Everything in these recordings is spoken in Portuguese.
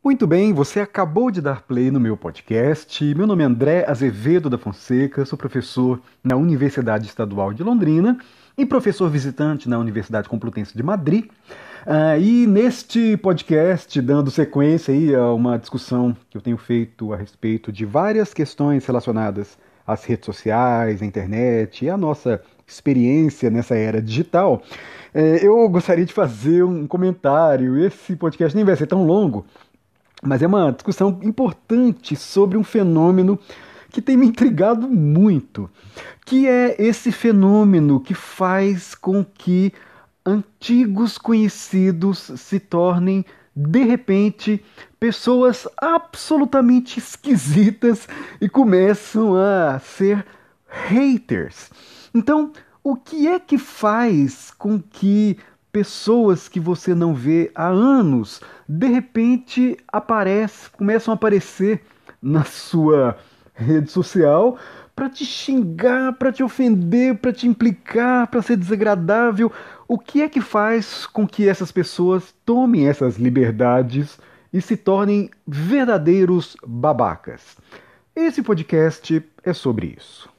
Muito bem, você acabou de dar play no meu podcast. Meu nome é André Azevedo da Fonseca, sou professor na Universidade Estadual de Londrina e professor visitante na Universidade Complutense de Madrid. E neste podcast, dando sequência aí a uma discussão que eu tenho feito a respeito de várias questões relacionadas às redes sociais, à internet e à nossa experiência nessa era digital, eu gostaria de fazer um comentário. Esse podcast nem vai ser tão longo, mas é uma discussão importante sobre um fenômeno que tem me intrigado muito, que é esse fenômeno que faz com que antigos conhecidos se tornem, de repente, pessoas absolutamente esquisitas e começam a ser haters. Então, o que é que faz com que pessoas que você não vê há anos, de repente começam a aparecer na sua rede social para te xingar, para te ofender, para te implicar, para ser desagradável? O que é que faz com que essas pessoas tomem essas liberdades e se tornem verdadeiros babacas? Esse podcast é sobre isso.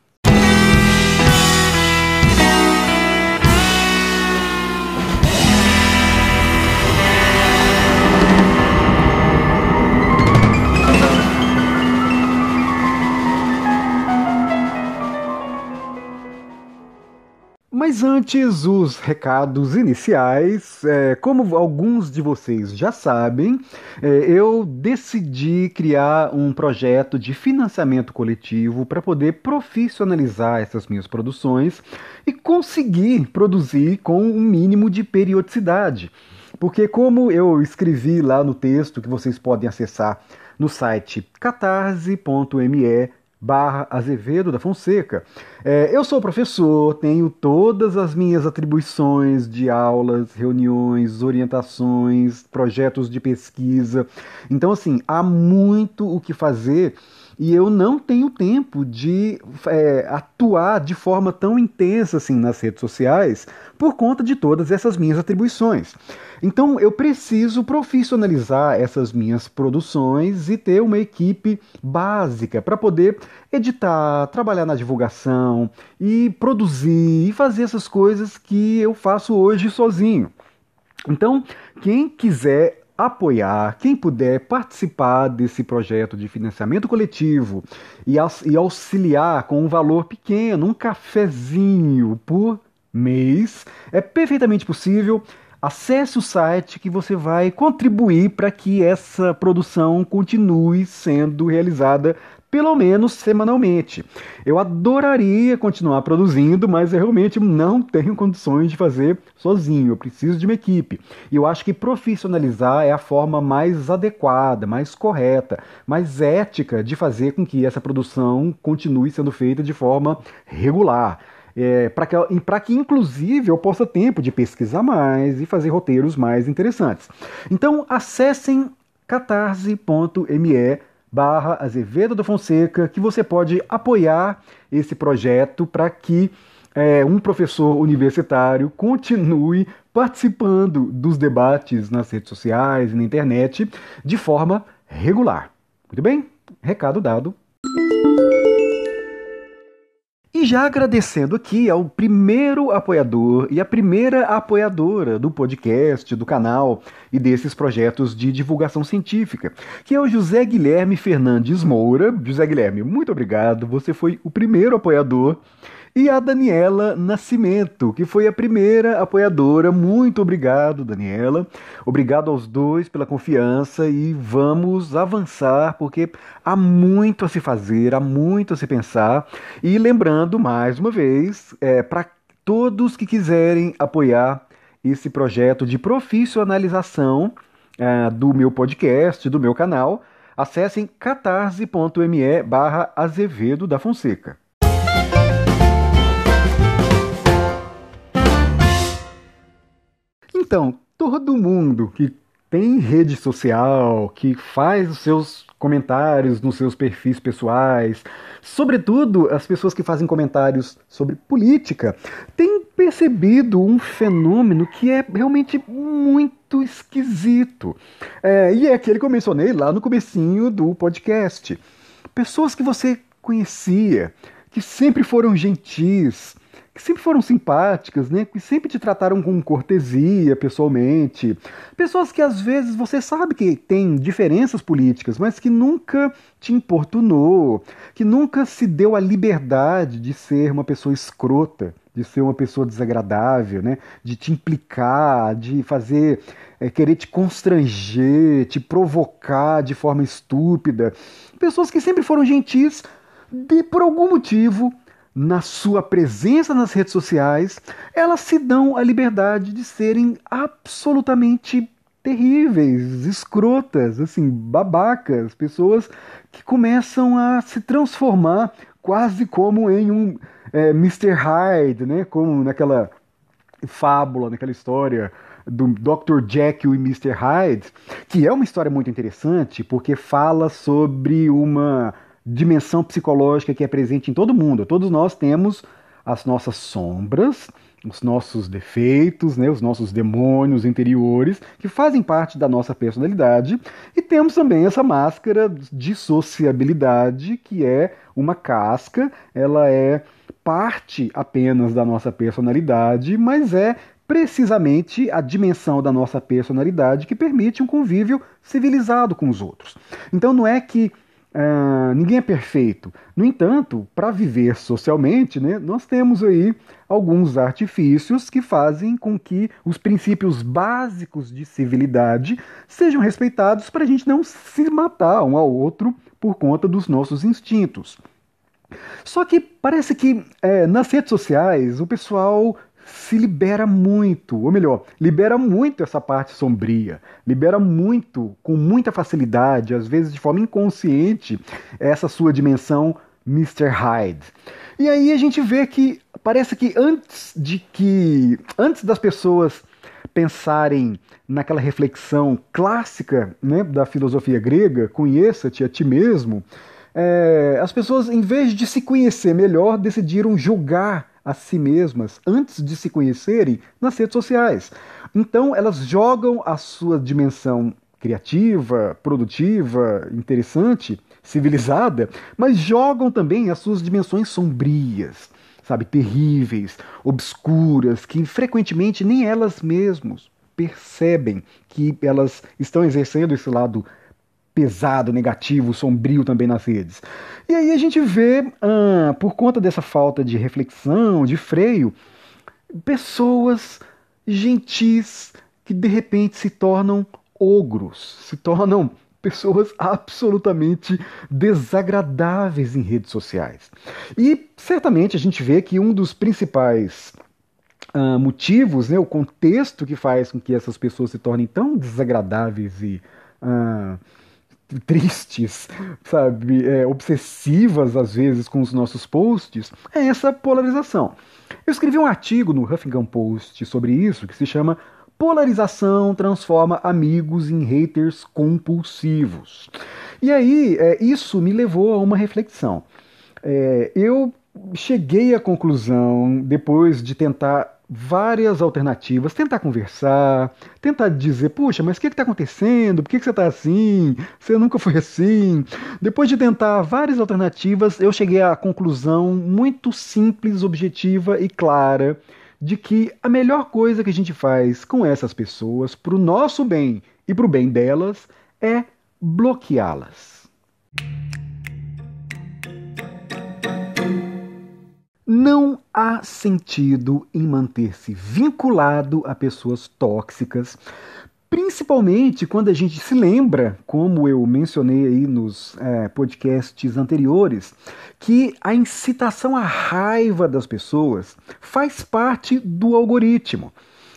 Mas antes, os recados iniciais. Como alguns de vocês já sabem, eu decidi criar um projeto de financiamento coletivo para poder profissionalizar essas minhas produções e conseguir produzir com um mínimo de periodicidade. Porque, como eu escrevi lá no texto que vocês podem acessar no site catarse.me/Azevedo da Fonseca. Eu sou professor, tenho todas as minhas atribuições de aulas, reuniões, orientações, projetos de pesquisa. Então, assim, há muito o que fazer e eu não tenho tempo de atuar de forma tão intensa assim nas redes sociais por conta de todas essas minhas atribuições. Então eu preciso profissionalizar essas minhas produções e ter uma equipe básica para poder editar, trabalhar na divulgação e produzir e fazer essas coisas que eu faço hoje sozinho. Então, quem quiser apoiar, quem puder participar desse projeto de financiamento coletivo e auxiliar com um valor pequeno, um cafezinho por mês, é perfeitamente possível. Acesse o site que você vai contribuir para que essa produção continue sendo realizada pelo menos semanalmente. Eu adoraria continuar produzindo, mas eu realmente não tenho condições de fazer sozinho. Eu preciso de uma equipe. E eu acho que profissionalizar é a forma mais adequada, mais correta, mais ética de fazer com que essa produção continue sendo feita de forma regular. Para que, inclusive, eu possa ter tempo de pesquisar mais e fazer roteiros mais interessantes. Então, acessem catarse.me/Azevedo da Fonseca, que você pode apoiar esse projeto para que um professor universitário continue participando dos debates nas redes sociais e na internet de forma regular. Muito bem? Recado dado. E já agradecendo aqui ao primeiro apoiador e a primeira apoiadora do podcast, do canal e desses projetos de divulgação científica, que é o José Guilherme Fernandes Moura. José Guilherme, muito obrigado, você foi o primeiro apoiador. E a Daniela Nascimento, que foi a primeira apoiadora. Muito obrigado, Daniela. Obrigado aos dois pela confiança e vamos avançar, porque há muito a se fazer, há muito a se pensar. E lembrando, mais uma vez, para todos que quiserem apoiar esse projeto de profissionalização do meu podcast, do meu canal, acessem catarse.me/Azevedo da Fonseca. Então, todo mundo que tem rede social, que faz os seus comentários nos seus perfis pessoais, sobretudo as pessoas que fazem comentários sobre política, têm percebido um fenômeno que é realmente muito esquisito. E é aquele que eu mencionei lá no comecinho do podcast. Pessoas que você conhecia, que sempre foram gentis, que sempre foram simpáticas, né? Que sempre te trataram com cortesia pessoalmente. Pessoas que às vezes você sabe que tem diferenças políticas, mas que nunca te importunou, que nunca se deu a liberdade de ser uma pessoa escrota, de ser uma pessoa desagradável, né? De te implicar, de fazer, querer te constranger, te provocar de forma estúpida. Pessoas que sempre foram gentis, por algum motivo, na sua presença nas redes sociais, elas se dão a liberdade de serem absolutamente terríveis, escrotas, assim, babacas, pessoas que começam a se transformar quase como em um Mr. Hyde, né? Como naquela fábula, naquela história do Dr. Jekyll e Mr. Hyde, que é uma história muito interessante porque fala sobre uma dimensão psicológica que é presente em todo mundo. Todos nós temos as nossas sombras, os nossos defeitos, né, os nossos demônios interiores, que fazem parte da nossa personalidade, e temos também essa máscara de sociabilidade, que é uma casca, ela é parte apenas da nossa personalidade, mas é precisamente a dimensão da nossa personalidade que permite um convívio civilizado com os outros. Então não é que ninguém é perfeito. No entanto, para viver socialmente, né, nós temos aí alguns artifícios que fazem com que os princípios básicos de civilidade sejam respeitados para a gente não se matar um ao outro por conta dos nossos instintos. Só que parece que nas redes sociais o pessoal se libera muito, ou melhor, libera muito essa parte sombria, libera muito, com muita facilidade, às vezes de forma inconsciente, essa sua dimensão Mr. Hyde. E aí a gente vê que parece que antes das pessoas pensarem naquela reflexão clássica, né, da filosofia grega, conheça-te a ti mesmo, as pessoas, em vez de se conhecer melhor, decidiram julgar a si mesmas antes de se conhecerem nas redes sociais. Então, elas jogam a sua dimensão criativa, produtiva, interessante, civilizada, mas jogam também as suas dimensões sombrias, sabe, terríveis, obscuras, que frequentemente nem elas mesmas percebem que elas estão exercendo esse lado pesado, negativo, sombrio também nas redes. E aí a gente vê, por conta dessa falta de reflexão, de freio, pessoas gentis que de repente se tornam ogros, se tornam pessoas absolutamente desagradáveis em redes sociais. E certamente a gente vê que um dos principais motivos, né, o contexto que faz com que essas pessoas se tornem tão desagradáveis e tristes, sabe, obsessivas às vezes com os nossos posts, é essa polarização. Eu escrevi um artigo no Huffington Post sobre isso, que se chama Polarização transforma amigos em haters compulsivos. E aí, isso me levou a uma reflexão. Eu cheguei à conclusão, depois de tentar várias alternativas, tentar conversar, tentar dizer, puxa, mas o que está acontecendo? Por que você está assim? Você nunca foi assim? Depois de tentar várias alternativas, eu cheguei à conclusão muito simples, objetiva e clara de que a melhor coisa que a gente faz com essas pessoas, para o nosso bem e para o bem delas, é bloqueá-las. Não há sentido em manter-se vinculado a pessoas tóxicas, principalmente quando a gente se lembra, como eu mencionei aí nos podcasts anteriores, que a incitação à raiva das pessoas faz parte do algoritmo.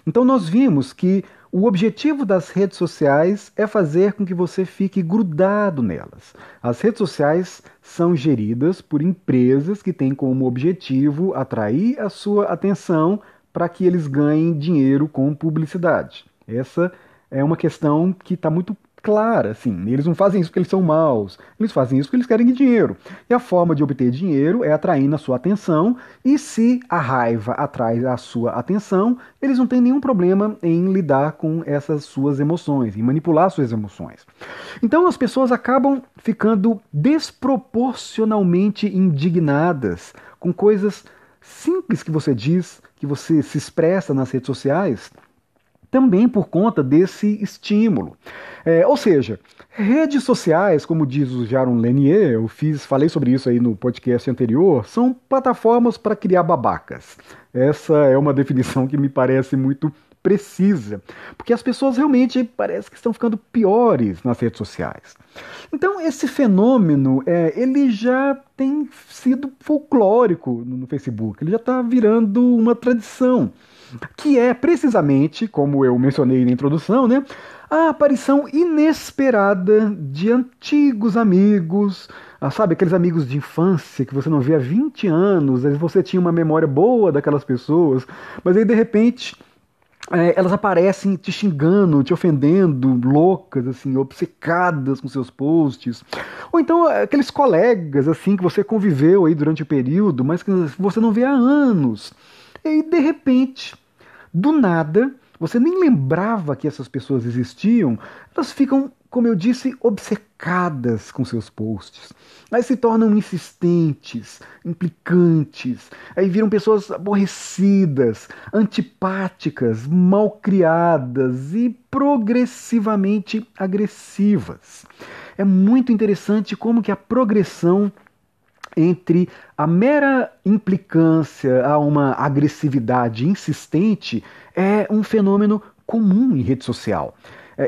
Então nós vimos que o objetivo das redes sociais é fazer com que você fique grudado nelas. As redes sociais são geridas por empresas que têm como objetivo atrair a sua atenção para que eles ganhem dinheiro com publicidade. Essa é uma questão que está muito clara, assim. Eles não fazem isso porque eles são maus, eles fazem isso porque eles querem dinheiro. E a forma de obter dinheiro é atraindo a sua atenção, e se a raiva atrai a sua atenção, eles não têm nenhum problema em lidar com essas suas emoções, em manipular suas emoções. Então as pessoas acabam ficando desproporcionalmente indignadas com coisas simples que você diz, que você se expressa nas redes sociais, também por conta desse estímulo. Ou seja, redes sociais, como diz o Jaron Lanier, falei sobre isso aí no podcast anterior, são plataformas para criar babacas. Essa é uma definição que me parece muito precisa, porque as pessoas realmente parece que estão ficando piores nas redes sociais. Então esse fenômeno, ele já tem sido folclórico no Facebook, ele já está virando uma tradição, que é precisamente, como eu mencionei na introdução, né, a aparição inesperada de antigos amigos, sabe, aqueles amigos de infância que você não vê há 20 anos, aí você tinha uma memória boa daquelas pessoas, mas aí de repente elas aparecem te xingando, te ofendendo, loucas, assim, obcecadas com seus posts. Ou então aqueles colegas, assim, que você conviveu aí durante o período, mas que você não vê há anos. E aí, de repente, do nada, você nem lembrava que essas pessoas existiam, elas ficam, como eu disse, obcecadas com seus posts. Aí se tornam insistentes, implicantes, aí viram pessoas aborrecidas, antipáticas, malcriadas e progressivamente agressivas. É muito interessante como que a progressão entre a mera implicância a uma agressividade insistente é um fenômeno comum em rede social.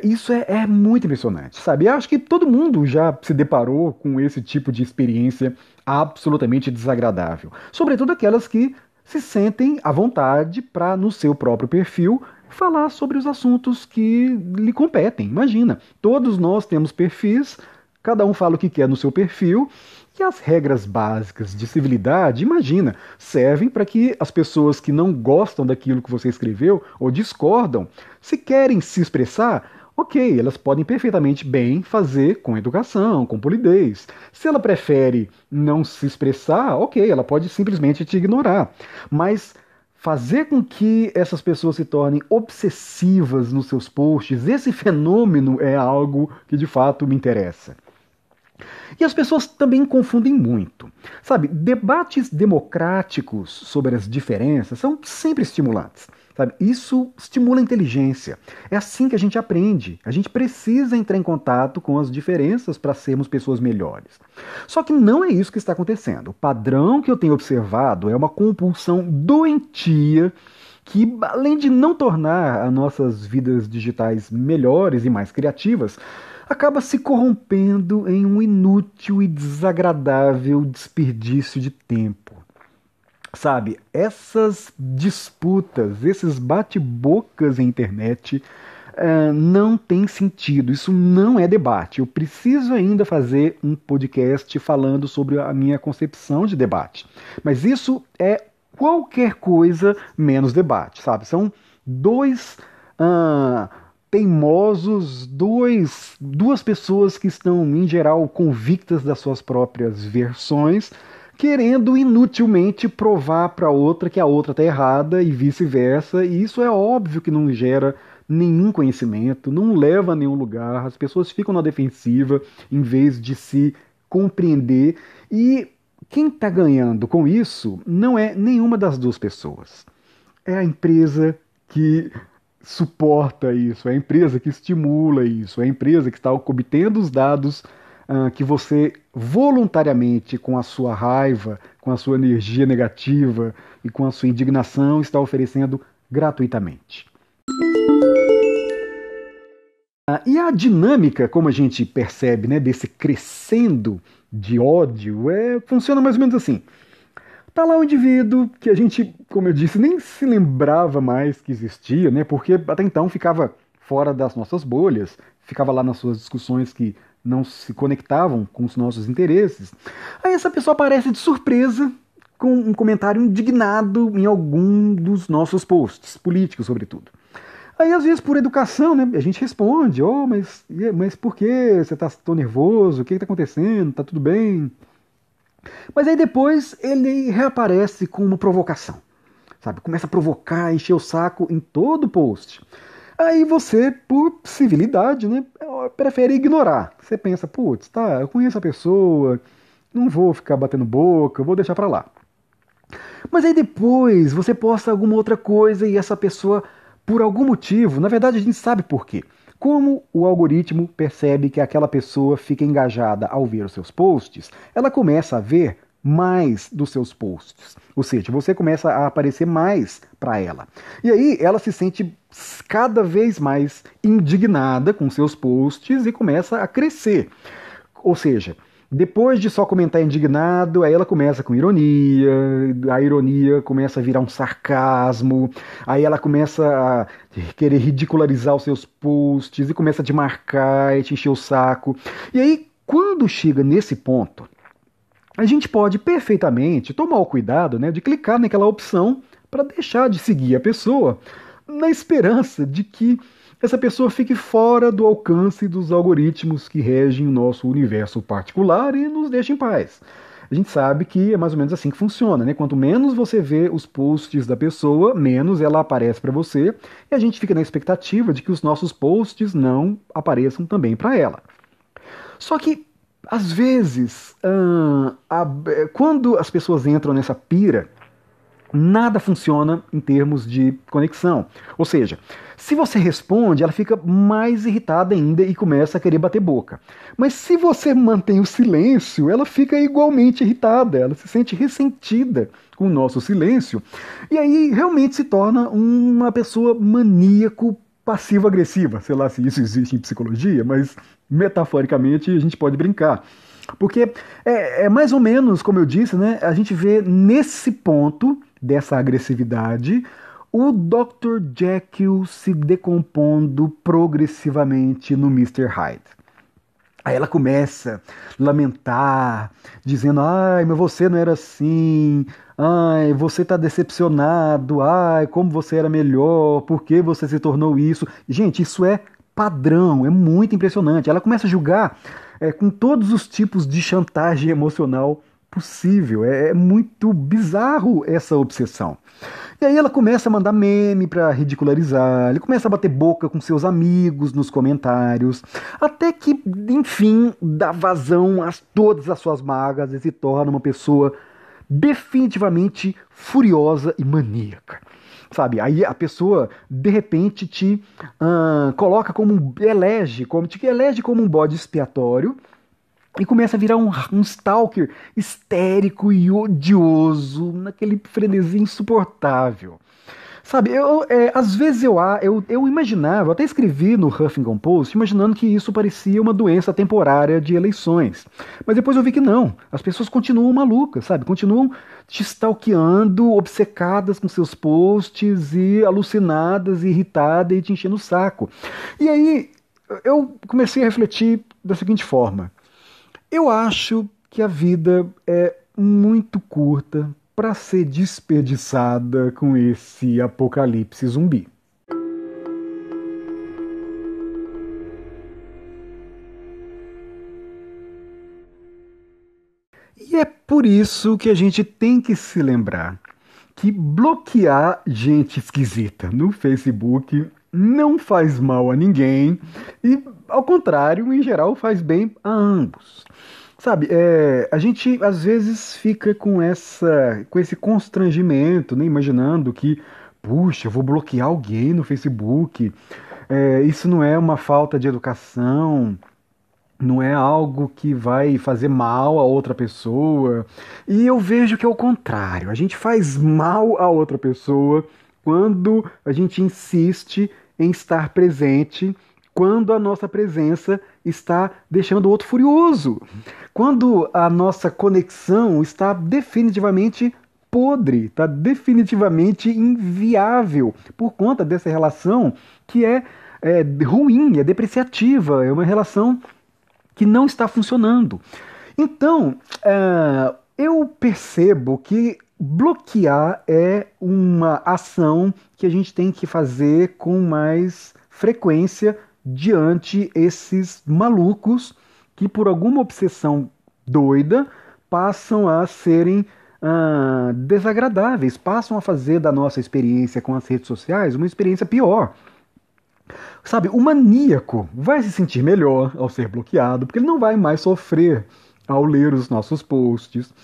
Isso é muito impressionante, sabe? Eu acho que todo mundo já se deparou com esse tipo de experiência absolutamente desagradável. Sobretudo aquelas que se sentem à vontade para, no seu próprio perfil, falar sobre os assuntos que lhe competem. Imagina, todos nós temos perfis, cada um fala o que quer no seu perfil, e as regras básicas de civilidade, imagina, servem para que as pessoas que não gostam daquilo que você escreveu ou discordam, se querem se expressar, ok, elas podem perfeitamente bem fazer com educação, com polidez. Se ela prefere não se expressar, ok, ela pode simplesmente te ignorar. Mas fazer com que essas pessoas se tornem obsessivas nos seus posts, esse fenômeno é algo que de fato me interessa. E as pessoas também confundem muito. Sabe, debates democráticos sobre as diferenças são sempre estimulantes. Sabe? Isso estimula a inteligência. É assim que a gente aprende. A gente precisa entrar em contato com as diferenças para sermos pessoas melhores. Só que não é isso que está acontecendo. O padrão que eu tenho observado é uma compulsão doentia que, além de não tornar as nossas vidas digitais melhores e mais criativas, acaba se corrompendo em um inútil e desagradável desperdício de tempo. Sabe, essas disputas, esses bate-bocas na internet não tem sentido, isso não é debate. Eu preciso ainda fazer um podcast falando sobre a minha concepção de debate. Mas isso é qualquer coisa menos debate, sabe? São dois teimosos, duas pessoas que estão, em geral, convictas das suas próprias versões, querendo inutilmente provar para outra que a outra está errada e vice-versa, e isso é óbvio que não gera nenhum conhecimento, não leva a nenhum lugar, as pessoas ficam na defensiva em vez de se compreender, e quem está ganhando com isso não é nenhuma das duas pessoas. É a empresa que suporta isso, é a empresa que estimula isso, é a empresa que está obtendo os dados que você voluntariamente, com a sua raiva, com a sua energia negativa e com a sua indignação, está oferecendo gratuitamente. E a dinâmica, como a gente percebe, né, desse crescendo de ódio, funciona mais ou menos assim. Tá lá um indivíduo que a gente, como eu disse, nem se lembrava mais que existia, né? Porque até então ficava fora das nossas bolhas, ficava lá nas suas discussões que não se conectavam com os nossos interesses. Aí essa pessoa aparece de surpresa com um comentário indignado em algum dos nossos posts, políticos sobretudo. Aí, às vezes, por educação, né, a gente responde, oh, mas por que você tá tão nervoso? O que tá acontecendo? Tá tudo bem? Mas aí depois ele reaparece com uma provocação, sabe? Começa a provocar, encher o saco em todo post. Aí você, por civilidade, né, prefere ignorar. Você pensa, putz, tá, eu conheço a pessoa, não vou ficar batendo boca, vou deixar pra lá. Mas aí depois você posta alguma outra coisa e essa pessoa, por algum motivo, na verdade a gente sabe por quê. Como o algoritmo percebe que aquela pessoa fica engajada ao ver os seus posts, ela começa a ver mais dos seus posts. Ou seja, você começa a aparecer mais para ela. E aí ela se sente cada vez mais indignada com seus posts e começa a crescer. Ou seja, depois de só comentar indignado, aí ela começa com ironia, a ironia começa a virar um sarcasmo, aí ela começa a querer ridicularizar os seus posts e começa a te marcar e te encher o saco. E aí, quando chega nesse ponto, a gente pode perfeitamente tomar o cuidado, né, de clicar naquela opção para deixar de seguir a pessoa, na esperança de que essa pessoa fique fora do alcance dos algoritmos que regem o nosso universo particular e nos deixe em paz. A gente sabe que é mais ou menos assim que funciona, né? Quanto menos você vê os posts da pessoa, menos ela aparece para você, e a gente fica na expectativa de que os nossos posts não apareçam também para ela. Só que, às vezes, quando as pessoas entram nessa pira, nada funciona em termos de conexão. Ou seja, se você responde, ela fica mais irritada ainda e começa a querer bater boca. Mas se você mantém o silêncio, ela fica igualmente irritada, ela se sente ressentida com o nosso silêncio, e aí realmente se torna uma pessoa maníaco passivo-agressiva. Sei lá se isso existe em psicologia, mas metaforicamente a gente pode brincar. Porque é mais ou menos, como eu disse, né? A gente vê nesse ponto dessa agressividade o Dr. Jekyll se decompondo progressivamente no Mr. Hyde. Aí ela começa a lamentar, dizendo, ai, mas você não era assim, ai, você tá decepcionado, ai, como você era melhor, por que você se tornou isso? Gente, isso é padrão, é muito impressionante. Ela começa a julgar com todos os tipos de chantagem emocional possível. É muito bizarro essa obsessão. E aí ela começa a mandar meme pra ridicularizar, ele começa a bater boca com seus amigos nos comentários, até que, enfim, dá vazão a todas as suas mágoas e se torna uma pessoa definitivamente furiosa e maníaca. Sabe, aí a pessoa de repente te coloca te elege como um bode expiatório e começa a virar um stalker histérico e odioso, naquele frenesi insuportável. Sabe, às vezes eu imaginava, eu até escrevi no Huffington Post, imaginando que isso parecia uma doença temporária de eleições. Mas depois eu vi que não. As pessoas continuam malucas, sabe? Continuam te stalkeando, obcecadas com seus posts e alucinadas, e irritadas e te enchendo o saco. E aí eu comecei a refletir da seguinte forma. Eu acho que a vida é muito curta para ser desperdiçada com esse apocalipse zumbi. E é por isso que a gente tem que se lembrar que bloquear gente esquisita no Facebook não faz mal a ninguém e, ao contrário, em geral, faz bem a ambos. Sabe, a gente às vezes fica com esse constrangimento, né, imaginando que, puxa, eu vou bloquear alguém no Facebook. Isso não é uma falta de educação, não é algo que vai fazer mal a outra pessoa. E eu vejo que é o contrário. A gente faz mal a outra pessoa quando a gente insiste em estar presente, quando a nossa presença está deixando o outro furioso, quando a nossa conexão está definitivamente podre, está definitivamente inviável por conta dessa relação que é ruim, é depreciativa, é uma relação que não está funcionando. Então, eu percebo que bloquear é uma ação que a gente tem que fazer com mais frequência diante esses malucos que, por alguma obsessão doida, passam a serem desagradáveis, passam a fazer da nossa experiência com as redes sociais uma experiência pior. Sabe, o maníaco vai se sentir melhor ao ser bloqueado, porque ele não vai mais sofrer ao ler os nossos posts.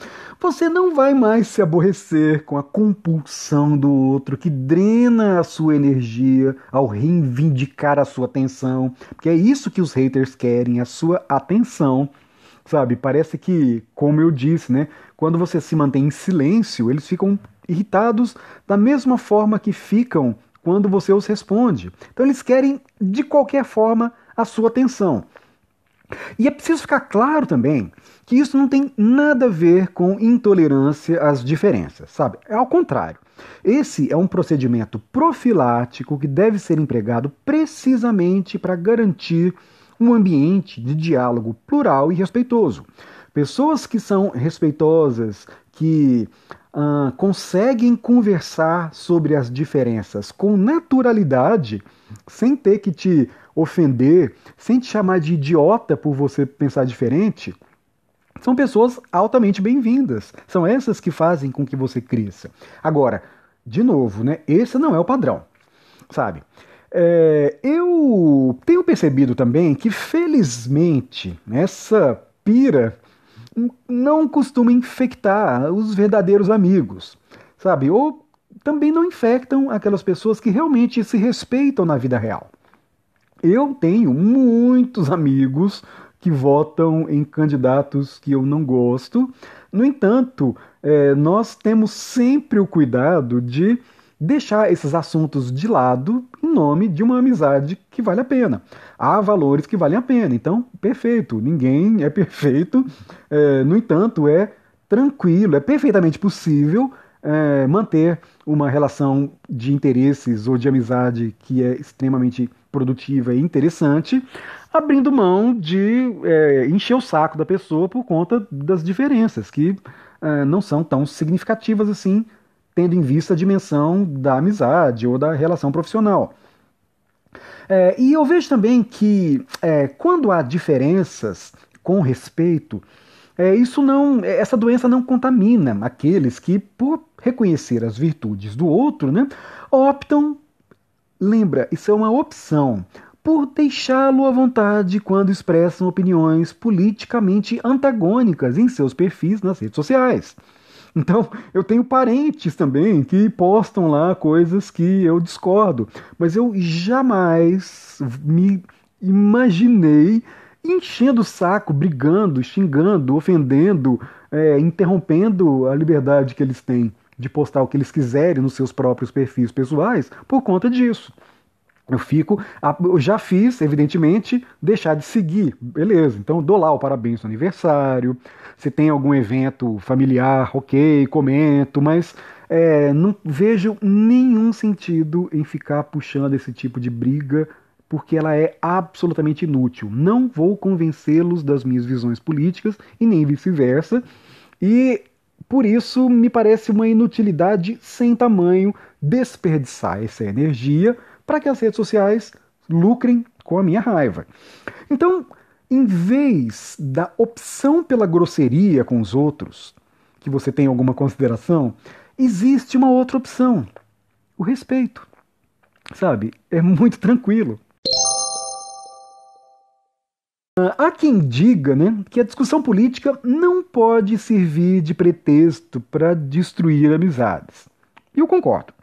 Você não vai mais se aborrecer com a compulsão do outro que drena a sua energia ao reivindicar a sua atenção, porque é isso que os haters querem, a sua atenção. Sabe, parece que, como eu disse, né, quando você se mantém em silêncio, eles ficam irritados da mesma forma que ficam quando você os responde. Então eles querem, de qualquer forma, a sua atenção. E é preciso ficar claro também que isso não tem nada a ver com intolerância às diferenças, sabe? É ao contrário. Esse é um procedimento profilático que deve ser empregado precisamente para garantir um ambiente de diálogo plural e respeitoso. Pessoas que são respeitosas, que conseguem conversar sobre as diferenças com naturalidade, sem ter que te ofender, sem te chamar de idiota por você pensar diferente, são pessoas altamente bem-vindas. São essas que fazem com que você cresça. Agora, de novo, né, esse não é o padrão, sabe? Eu tenho percebido também que, felizmente, essa pira não costuma infectar os verdadeiros amigos, sabe? Ou também não infectam aquelas pessoas que realmente se respeitam na vida real. Eu tenho muitos amigos que votam em candidatos que eu não gosto. No entanto, nós temos sempre o cuidado de deixar esses assuntos de lado em nome de uma amizade que vale a pena. Há valores que valem a pena, então, perfeito, ninguém é perfeito. No entanto, é tranquilo, é perfeitamente possível manter uma relação de interesses ou de amizade que é extremamente produtiva e interessante, abrindo mão de encher o saco da pessoa por conta das diferenças, que não são tão significativas assim, tendo em vista a dimensão da amizade ou da relação profissional. E eu vejo também que quando há diferenças com respeito, essa doença não contamina aqueles que, por reconhecer as virtudes do outro, né, optam, lembra, isso é uma opção, por deixá-lo à vontade quando expressam opiniões politicamente antagônicas em seus perfis nas redes sociais. Então, eu tenho parentes também que postam lá coisas que eu discordo, mas eu jamais me imaginei enchendo o saco, brigando, xingando, ofendendo, interrompendo a liberdade que eles têm de postar o que eles quiserem nos seus próprios perfis pessoais por conta disso. Eu já fiz, evidentemente, deixar de seguir, beleza, então dou lá o parabéns no aniversário, se tem algum evento familiar, ok, comento, mas não vejo nenhum sentido em ficar puxando esse tipo de briga, porque ela é absolutamente inútil. Não vou convencê-los das minhas visões políticas e nem vice-versa, e por isso me parece uma inutilidade sem tamanho desperdiçar essa energia para que as redes sociais lucrem com a minha raiva. Então, em vez da opção pela grosseria com os outros, que você tem alguma consideração, existe uma outra opção, o respeito. Sabe? É muito tranquilo. Há quem diga, né, que a discussão política não pode servir de pretexto para destruir amizades. E eu concordo.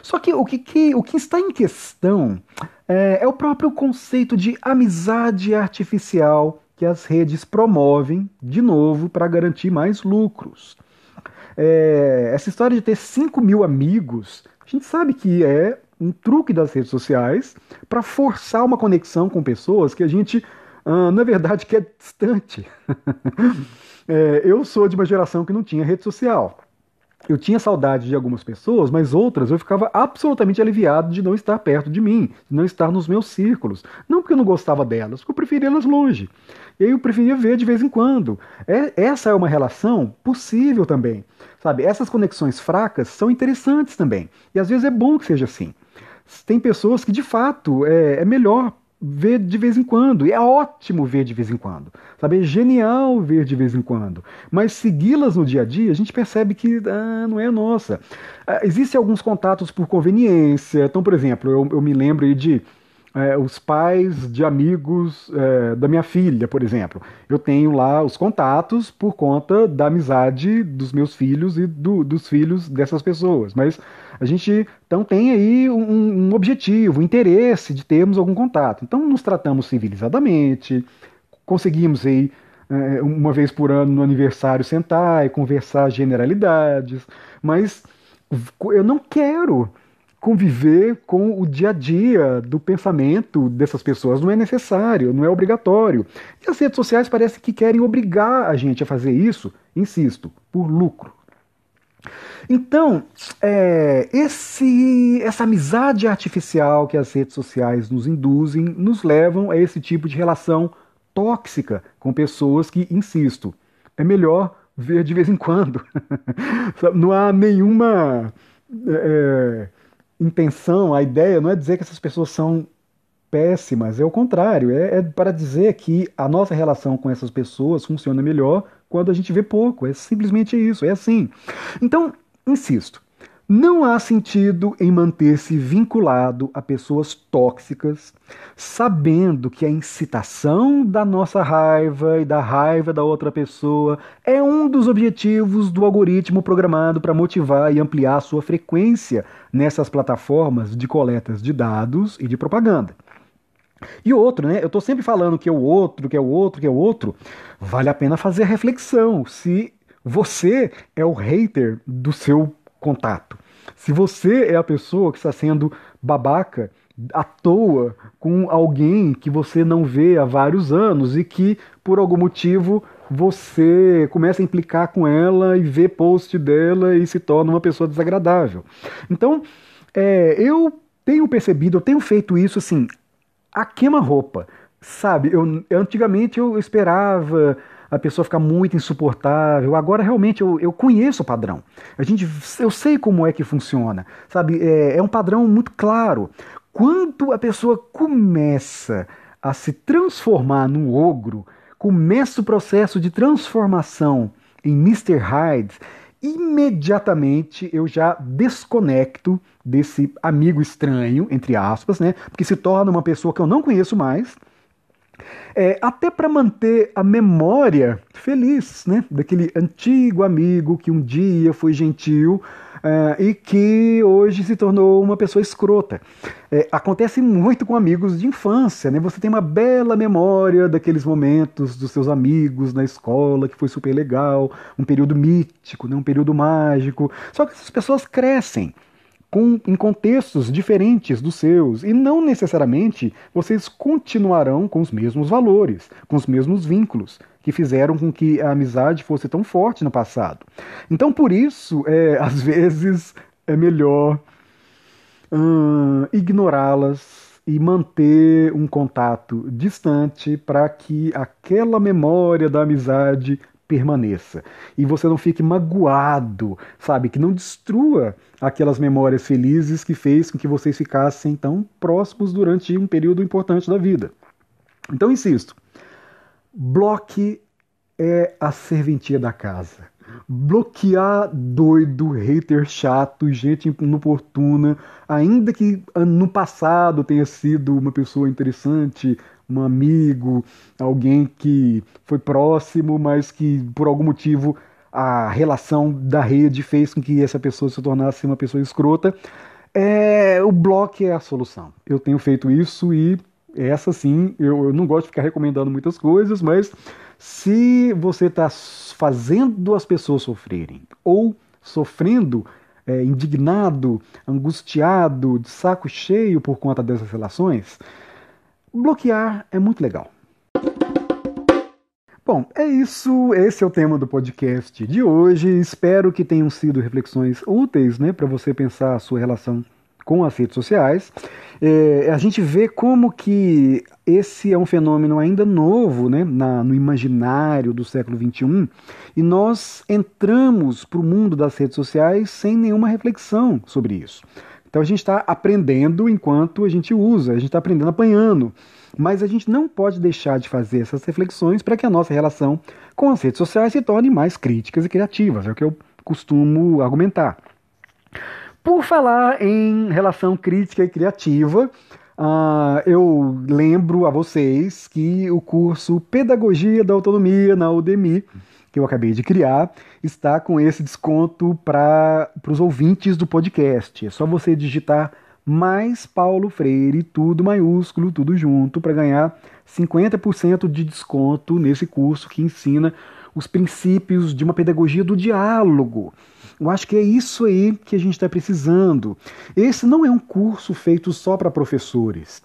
Só que o que está em questão é o próprio conceito de amizade artificial que as redes promovem, de novo, para garantir mais lucros. Essa história de ter 5.000 amigos, a gente sabe que é um truque das redes sociais para forçar uma conexão com pessoas que a gente, na verdade, quer distante. Eu sou de uma geração que não tinha rede social. Eu tinha saudade de algumas pessoas, mas outras eu ficava absolutamente aliviado de não estar perto de mim, de não estar nos meus círculos. Não porque eu não gostava delas, porque eu preferia elas longe. E aí eu preferia ver de vez em quando. Essa é uma relação possível também. Sabe, essas conexões fracas são interessantes também. E às vezes é bom que seja assim. Tem pessoas que de fato é melhor ver de vez em quando, e é ótimo ver de vez em quando, sabe? É genial ver de vez em quando, mas segui-las no dia a dia, a gente percebe que não é nossa. Existem alguns contatos por conveniência, então, por exemplo, eu me lembro aí de os pais de amigos da minha filha, por exemplo. Eu tenho lá os contatos por conta da amizade dos meus filhos e dos filhos dessas pessoas. Mas a gente então tem aí um objetivo, um interesse de termos algum contato. Então nos tratamos civilizadamente, conseguimos aí uma vez por ano no aniversário sentar e conversar generalidades, mas eu não quero conviver com o dia a dia do pensamento dessas pessoas. Não é necessário, não é obrigatório. E as redes sociais parecem que querem obrigar a gente a fazer isso, insisto, por lucro. Então, essa amizade artificial que as redes sociais nos induzem, nos levam a esse tipo de relação tóxica com pessoas que, insisto, é melhor ver de vez em quando. Não há nenhuma intenção, a ideia não é dizer que essas pessoas são péssimas, é o contrário, é para dizer que a nossa relação com essas pessoas funciona melhor quando a gente vê pouco, é simplesmente isso, é assim. Então, insisto, não há sentido em manter-se vinculado a pessoas tóxicas, sabendo que a incitação da nossa raiva e da raiva da outra pessoa é um dos objetivos do algoritmo programado para motivar e ampliar a sua frequência nessas plataformas de coletas de dados e de propaganda. E outro, né? Eu estou sempre falando que é o outro, que é o outro, que é o outro. Vale a pena fazer a reflexão se você é o hater do seu contato. Se você é a pessoa que está sendo babaca à toa com alguém que você não vê há vários anos e que, por algum motivo, você começa a implicar com ela e vê post dela e se torna uma pessoa desagradável. Então, eu tenho percebido, eu tenho feito isso assim, a queima-roupa, sabe? Antigamente eu esperava a pessoa ficar muito insuportável. Agora realmente eu conheço o padrão. Eu sei como é que funciona, sabe? É um padrão muito claro. Quando a pessoa começa a se transformar num ogro, começa o processo de transformação em Mr. Hyde, imediatamente eu já desconecto desse amigo estranho, entre aspas, né? Porque se torna uma pessoa que eu não conheço mais, até para manter a memória feliz, né? Daquele antigo amigo que um dia foi gentil e que hoje se tornou uma pessoa escrota. Acontece muito com amigos de infância, né? Você tem uma bela memória daqueles momentos dos seus amigos na escola, que foi super legal, um período mítico, né? Um período mágico. Só que essas pessoas crescem em contextos diferentes dos seus, e não necessariamente vocês continuarão com os mesmos valores, com os mesmos vínculos que fizeram com que a amizade fosse tão forte no passado. Então, por isso, às vezes é melhor ignorá-las e manter um contato distante para que aquela memória da amizade permaneça. E você não fique magoado, sabe? Que não destrua aquelas memórias felizes que fez com que vocês ficassem tão próximos durante um período importante da vida. Então, insisto, bloque é a serventia da casa. Bloquear doido, hater chato, gente inoportuna, ainda que no passado tenha sido uma pessoa interessante, um amigo, alguém que foi próximo, mas que por algum motivo a relação da rede fez com que essa pessoa se tornasse uma pessoa escrota. O bloco é a solução. Eu tenho feito isso e essa sim, eu não gosto de ficar recomendando muitas coisas, mas se você está fazendo as pessoas sofrerem ou sofrendo, indignado, angustiado, de saco cheio por conta dessas relações, bloquear é muito legal. Bom, é isso. Esse é o tema do podcast de hoje. Espero que tenham sido reflexões úteis, né, para você pensar a sua relação com as redes sociais. A gente vê como que esse é um fenômeno ainda novo, né, no imaginário do século XXI, e nós entramos para o mundo das redes sociais sem nenhuma reflexão sobre isso. Então a gente está aprendendo enquanto a gente usa, a gente está aprendendo apanhando. Mas a gente não pode deixar de fazer essas reflexões para que a nossa relação com as redes sociais se torne mais críticas e criativas, é o que eu costumo argumentar. Por falar em relação crítica e criativa, eu lembro a vocês que o curso Pedagogia da Autonomia na Udemy, que eu acabei de criar, está com esse desconto para os ouvintes do podcast. É só você digitar mais Paulo Freire, tudo maiúsculo, tudo junto, para ganhar 50% de desconto nesse curso que ensina os princípios de uma pedagogia do diálogo. Eu acho que é isso aí que a gente está precisando. Esse não é um curso feito só para professores.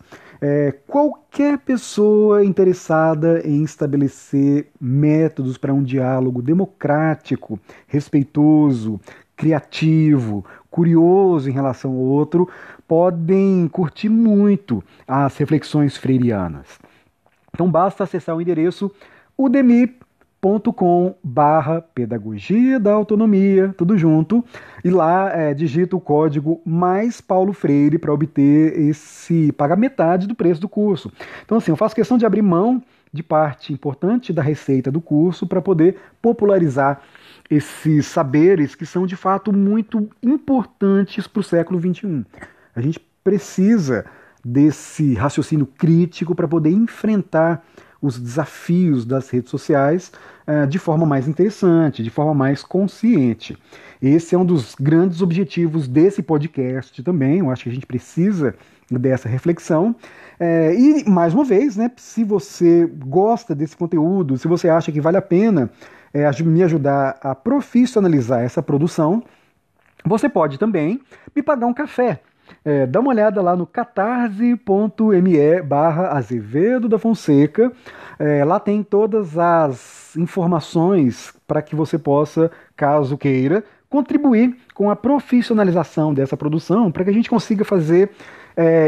Qualquer pessoa interessada em estabelecer métodos para um diálogo democrático, respeitoso, criativo, curioso em relação ao outro, podem curtir muito as reflexões freirianas. Então basta acessar o endereço udemy.com/pedagogia da autonomia, tudo junto, e lá digita o código mais Paulo Freire para obter pagar metade do preço do curso. Então assim, eu faço questão de abrir mão de parte importante da receita do curso para poder popularizar esses saberes que são de fato muito importantes para o século XXI. A gente precisa desse raciocínio crítico para poder enfrentar os desafios das redes sociais de forma mais interessante, de forma mais consciente. Esse é um dos grandes objetivos desse podcast também. Eu acho que a gente precisa dessa reflexão. E, mais uma vez, né, se você gosta desse conteúdo, se você acha que vale a pena me ajudar a profissionalizar essa produção, você pode também me pagar um café. Dá uma olhada lá no catarse.me/Azevedo da Fonseca. Lá tem todas as informações para que você possa, caso queira, contribuir com a profissionalização dessa produção, para que a gente consiga fazer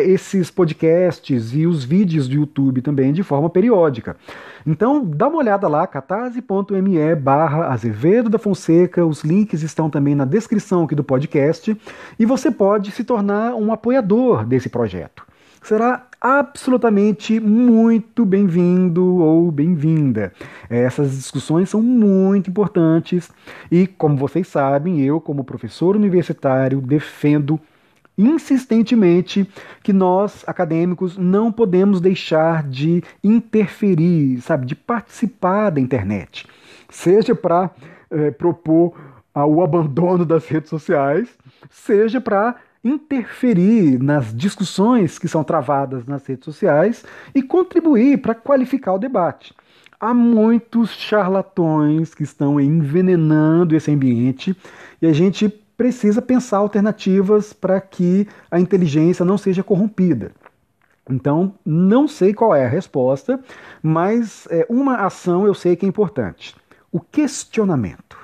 esses podcasts e os vídeos do YouTube também de forma periódica. Então, dá uma olhada lá, catarse.me/Azevedo da Fonseca, os links estão também na descrição aqui do podcast, e você pode se tornar um apoiador desse projeto. Será absolutamente muito bem-vindo ou bem-vinda. Essas discussões são muito importantes e, como vocês sabem, eu, como professor universitário, defendo insistentemente que nós, acadêmicos, não podemos deixar de interferir, sabe, de participar da internet. Seja para propor o abandono das redes sociais, seja para interferir nas discussões que são travadas nas redes sociais e contribuir para qualificar o debate. Há muitos charlatões que estão envenenando esse ambiente e a gente precisa pensar alternativas para que a inteligência não seja corrompida. Então, não sei qual é a resposta, mas uma ação eu sei que é importante: o questionamento.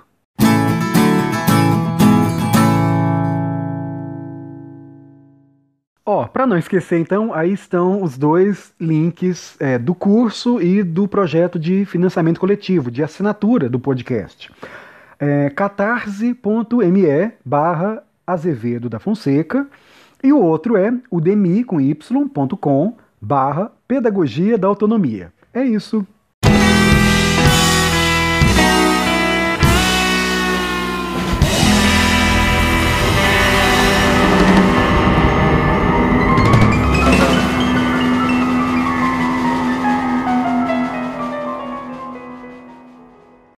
Para não esquecer, então, aí estão os dois links do curso e do projeto de financiamento coletivo, de assinatura do podcast. catarse.me/Azevedo da Fonseca, e o outro é udemy.com/pedagogia da autonomia. É isso.